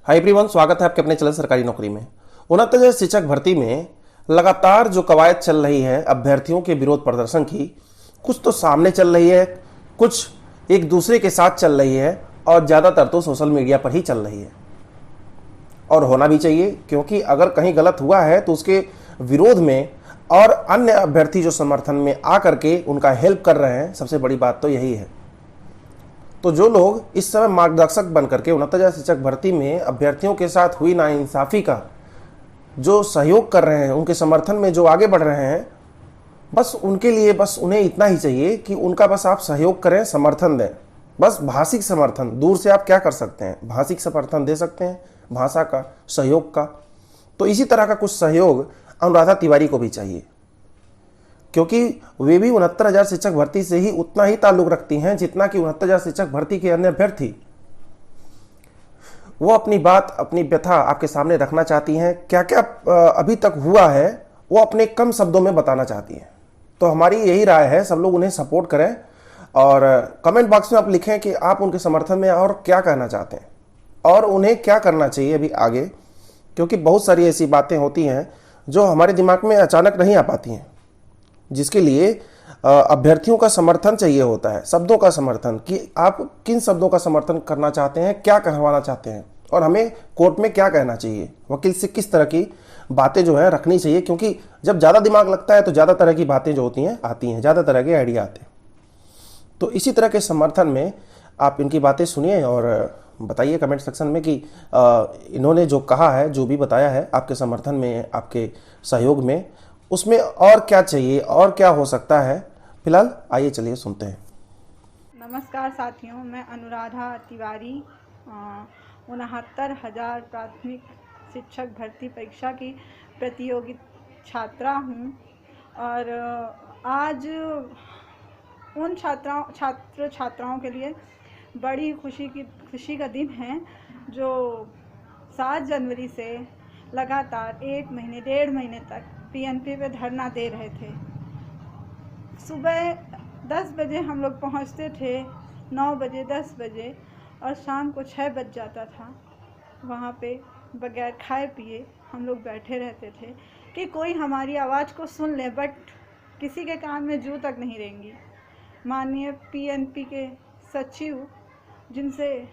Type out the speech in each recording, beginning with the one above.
Hi everyone, स्वागत है आपके अपने चैनल सरकारी नौकरी में। उनहत्तर शिक्षक भर्ती में लगातार जो कवायद चल रही है अभ्यर्थियों के विरोध प्रदर्शन की, कुछ तो सामने चल रही है, कुछ एक दूसरे के साथ चल रही है और ज़्यादातर तो सोशल मीडिया पर ही चल रही है। और होना भी चाहिए, क्योंकि अगर कहीं गलत हुआ है तो उसके विरोध में और अन्य अभ्यर्थी जो समर्थन में आ करके उनका हेल्प कर रहे हैं, सबसे बड़ी बात तो यही है। तो जो लोग इस समय मार्गदर्शक बन करके 69,000 शिक्षक भर्ती में अभ्यर्थियों के साथ हुई नाइंसाफ़ी का जो सहयोग कर रहे हैं, उनके समर्थन में जो आगे बढ़ रहे हैं, बस उनके लिए बस उन्हें इतना ही चाहिए कि उनका बस आप सहयोग करें, समर्थन दें। बस भाषिक समर्थन, दूर से आप क्या कर सकते हैं, भाषिक समर्थन दे सकते हैं, भाषा का, सहयोग का। तो इसी तरह का कुछ सहयोग अनुराधा तिवारी को भी चाहिए, क्योंकि वे भी 69,000 शिक्षक भर्ती से ही उतना ही ताल्लुक रखती हैं जितना कि 69,000 शिक्षक भर्ती के अन्य अभ्यर्थी। वो अपनी बात, अपनी व्यथा आपके सामने रखना चाहती हैं। क्या क्या अभी तक हुआ है वो अपने कम शब्दों में बताना चाहती हैं। तो हमारी यही राय है, सब लोग उन्हें सपोर्ट करें और कमेंट बॉक्स में आप लिखें कि आप उनके समर्थन में और क्या कहना चाहते हैं और उन्हें क्या करना चाहिए अभी आगे। क्योंकि बहुत सारी ऐसी बातें होती हैं जो हमारे दिमाग में अचानक नहीं आ पाती हैं, जिसके लिए अभ्यर्थियों का समर्थन चाहिए होता है, शब्दों का समर्थन, कि आप किन शब्दों का समर्थन करना चाहते हैं, क्या कहवाना चाहते हैं और हमें कोर्ट में क्या कहना चाहिए, वकील से किस तरह की बातें जो है रखनी चाहिए। क्योंकि जब ज़्यादा दिमाग लगता है तो ज़्यादा तरह की बातें जो होती हैं आती हैं, ज़्यादा तरह के आइडिया आते हैं। तो इसी तरह के समर्थन में आप इनकी बातें सुनिए और बताइए कमेंट सेक्शन में कि इन्होंने जो कहा है, जो भी बताया है आपके समर्थन में, आपके सहयोग में, उसमें और क्या चाहिए और क्या हो सकता है। फिलहाल आइए चलिए सुनते हैं। नमस्कार साथियों, मैं अनुराधा तिवारी 69,000 प्राथमिक शिक्षक भर्ती परीक्षा की प्रतियोगी छात्रा हूँ। और आज उन छात्र छात्राओं के लिए बड़ी खुशी का दिन है जो 7 जनवरी से लगातार 1-1.5 महीने तक पीएनपी पे धरना दे रहे थे। सुबह 10 बजे हम लोग पहुंचते थे, 9 बजे, 10 बजे, और शाम को 6 बज जाता था। वहाँ पे बगैर खाए पिए हम लोग बैठे रहते थे कि कोई हमारी आवाज़ को सुन ले, बट किसी के कान में जू तक नहीं रहेंगी। माननीय पीएनपी के सचिव, जिनसे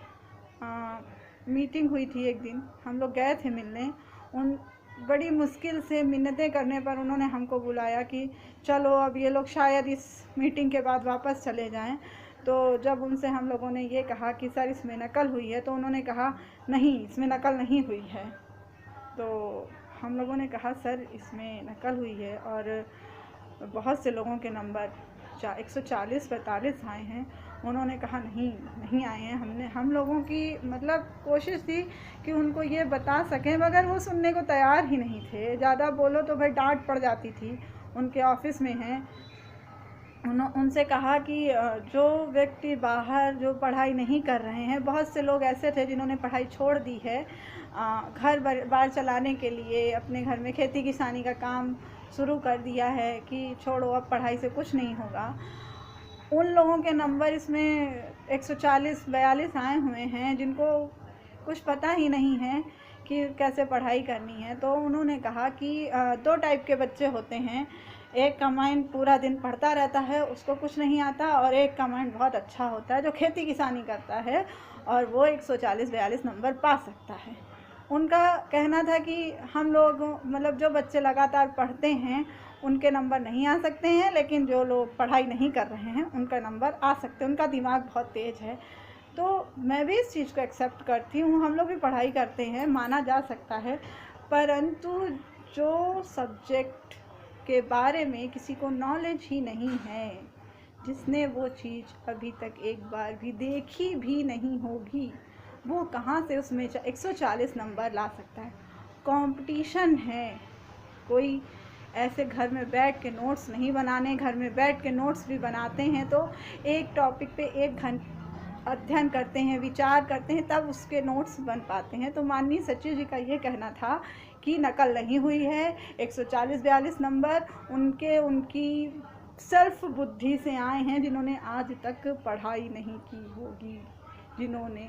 मीटिंग हुई थी, एक दिन हम लोग गए थे मिलने, उन बड़ी मुश्किल से मिन्नतें करने पर उन्होंने हमको बुलाया कि चलो अब ये लोग शायद इस मीटिंग के बाद वापस चले जाएं। तो जब उनसे हम लोगों ने ये कहा कि सर इसमें नकल हुई है, तो उन्होंने कहा नहीं, इसमें नकल नहीं हुई है। तो हम लोगों ने कहा सर इसमें नकल हुई है और बहुत से लोगों के नंबर 140-45 आए हैं। उन्होंने कहा नहीं आए हैं। हम लोगों की मतलब कोशिश थी कि उनको ये बता सकें, मगर वो सुनने को तैयार ही नहीं थे। ज़्यादा बोलो तो भाई डांट पड़ जाती थी। उनके ऑफिस में हैं, उनसे कहा कि जो व्यक्ति बाहर जो पढ़ाई नहीं कर रहे हैं, बहुत से लोग ऐसे थे जिन्होंने पढ़ाई छोड़ दी है घर बार चलाने के लिए, अपने घर में खेती किसानी का काम शुरू कर दिया है कि छोड़ो अब पढ़ाई से कुछ नहीं होगा। उन लोगों के नंबर इसमें 140-42 आए हुए हैं जिनको कुछ पता ही नहीं है कि कैसे पढ़ाई करनी है। तो उन्होंने कहा कि 2 टाइप के बच्चे होते हैं, एक का माइंड पूरा दिन पढ़ता रहता है, उसको कुछ नहीं आता, और एक का माइंड बहुत अच्छा होता है जो खेती किसानी करता है और वो 140-42 नंबर पा सकता है। उनका कहना था कि हम लोग मतलब जो बच्चे लगातार पढ़ते हैं उनके नंबर नहीं आ सकते हैं, लेकिन जो लोग पढ़ाई नहीं कर रहे हैं उनका नंबर आ सकते हैं, उनका दिमाग बहुत तेज़ है। तो मैं भी इस चीज़ को एक्सेप्ट करती हूँ, हम लोग भी पढ़ाई करते हैं, माना जा सकता है। परंतु जो सब्जेक्ट के बारे में किसी को नॉलेज ही नहीं है, जिसने वो चीज़ अभी तक एक बार भी देखी भी नहीं होगी, वो कहाँ से उसमें 140 नंबर ला सकता है। कंपटीशन है, कोई ऐसे घर में बैठ के नोट्स नहीं बनाने, घर में बैठ के नोट्स भी बनाते हैं तो एक टॉपिक पे 1 घंटा अध्ययन करते हैं, विचार करते हैं, तब उसके नोट्स बन पाते हैं। तो माननीय सचिव जी का ये कहना था कि नकल नहीं हुई है, 140-42 नंबर उनकी सेल्फ बुद्धि से आए हैं, जिन्होंने आज तक पढ़ाई नहीं की होगी, जिन्होंने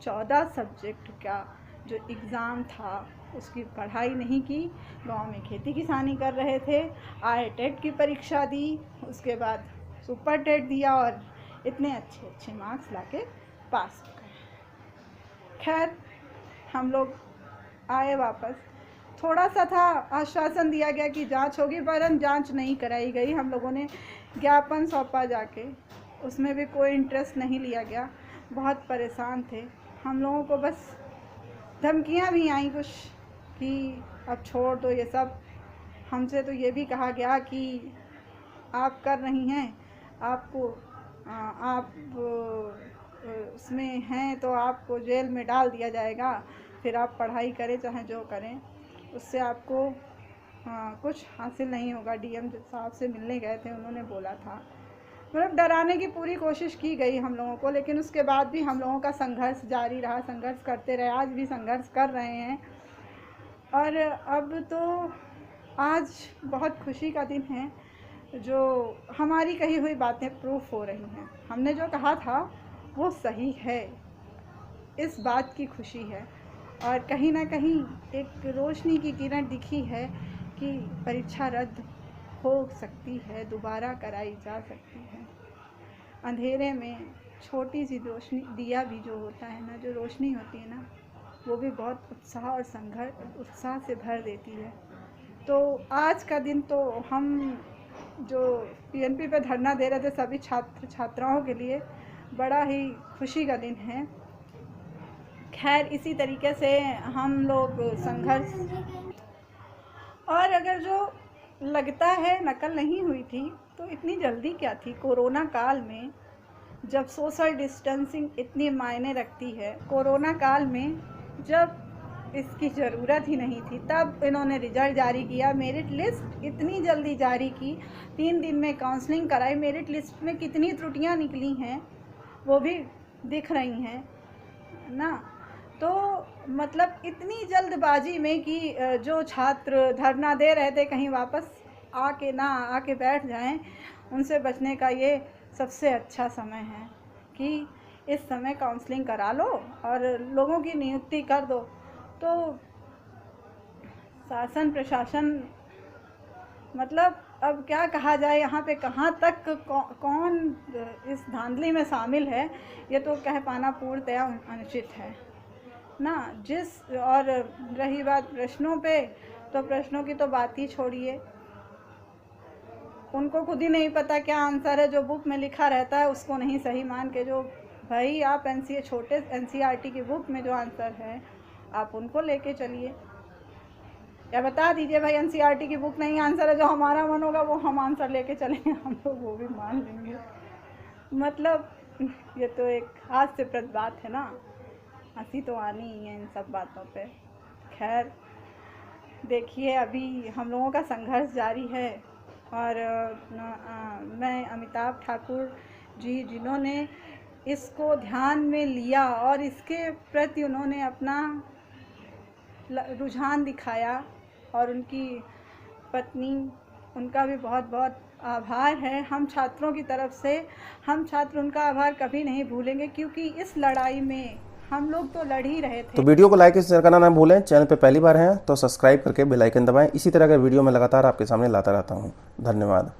14 सब्जेक्ट का जो एग्ज़ाम था उसकी पढ़ाई नहीं की, गांव में खेती किसानी कर रहे थे। आए टेट की परीक्षा दी, उसके बाद सुपर टेट दिया और इतने अच्छे अच्छे मार्क्स लाके पास हो गए। खैर हम लोग आए वापस, थोड़ा सा था आश्वासन दिया गया कि जांच होगी, पर जांच नहीं कराई गई। हम लोगों ने ज्ञापन सौंपा जाके, उसमें भी कोई इंटरेस्ट नहीं लिया गया। बहुत परेशान थे हम लोगों को, बस धमकियां भी आई कुछ कि अब छोड़ दो ये सब। हमसे तो ये भी कहा गया कि आप कर रही हैं, आपको आप उसमें हैं तो आपको जेल में डाल दिया जाएगा, फिर आप पढ़ाई करें चाहे जो करें, उससे आपको कुछ हासिल नहीं होगा। डीएम साहब से मिलने गए थे, उन्होंने बोला था, मतलब डराने की पूरी कोशिश की गई हम लोगों को। लेकिन उसके बाद भी हम लोगों का संघर्ष जारी रहा, संघर्ष करते रहे, आज भी संघर्ष कर रहे हैं। और अब तो आज बहुत खुशी का दिन है, जो हमारी कही हुई बातें प्रूफ हो रही हैं। हमने जो कहा था वो सही है, इस बात की खुशी है। और कहीं ना कहीं एक रोशनी की किरण दिखी है कि परीक्षा रद्द हो सकती है, दोबारा कराई जा सकती है। अंधेरे में छोटी सी रोशनी, दिया भी जो होता है ना, जो रोशनी होती है ना, वो भी बहुत उत्साह और उत्साह से भर देती है। तो आज का दिन तो हम जो पीएनपी पे धरना दे रहे थे सभी छात्र छात्राओं के लिए बड़ा ही खुशी का दिन है। खैर इसी तरीके से हम लोग संघर्ष, और अगर जो लगता है नकल नहीं हुई थी तो इतनी जल्दी क्या थी। कोरोना काल में जब सोशल डिस्टेंसिंग इतनी मायने रखती है, कोरोना काल में जब इसकी ज़रूरत ही नहीं थी, तब इन्होंने रिजल्ट जारी किया, मेरिट लिस्ट इतनी जल्दी जारी की, 3 दिन में काउंसलिंग कराई। मेरिट लिस्ट में कितनी त्रुटियां निकली हैं वो भी दिख रही हैं ना। तो मतलब इतनी जल्दबाजी में कि जो छात्र धरना दे रहे थे कहीं वापस आके बैठ जाएं, उनसे बचने का ये सबसे अच्छा समय है कि इस समय काउंसलिंग करा लो और लोगों की नियुक्ति कर दो। तो शासन प्रशासन, मतलब अब क्या कहा जाए, यहाँ पे कहाँ तक कौन इस धांधली में शामिल है ये तो कह पाना पूर्णतया अनुचित है ना। और रही बात प्रश्नों पे, तो प्रश्नों की तो बात ही छोड़िए, उनको खुद ही नहीं पता क्या आंसर है। जो बुक में लिखा रहता है उसको नहीं सही मान के, जो भाई आप छोटे एनसीईआरटी की बुक में जो आंसर है आप उनको लेके चलिए, या बता दीजिए भाई एनसीईआरटी की बुक नहीं आंसर है, जो हमारा मन होगा वो हम आंसर लेके चलेंगे, हम लोग वो भी मान लेंगे। मतलब ये तो एक हास्यप्रद बात है ना, हंसी तो आनी ही है इन सब बातों पे। खैर देखिए अभी हम लोगों का संघर्ष जारी है, और मैं अमिताभ ठाकुर जी जिन्होंने इसको ध्यान में लिया और इसके प्रति उन्होंने अपना रुझान दिखाया, और उनकी पत्नी, उनका भी बहुत बहुत आभार है हम छात्रों की तरफ से। हम छात्र उनका आभार कभी नहीं भूलेंगे, क्योंकि इस लड़ाई में हम लोग तो लड़ ही रहे थे। तो वीडियो को लाइक और शेयर करना ना भूलें। चैनल पे पहली बार हैं तो सब्सक्राइब करके बेल आइकन दबाएं। इसी तरह के वीडियो मैं लगातार आपके सामने लाता रहता हूं। धन्यवाद।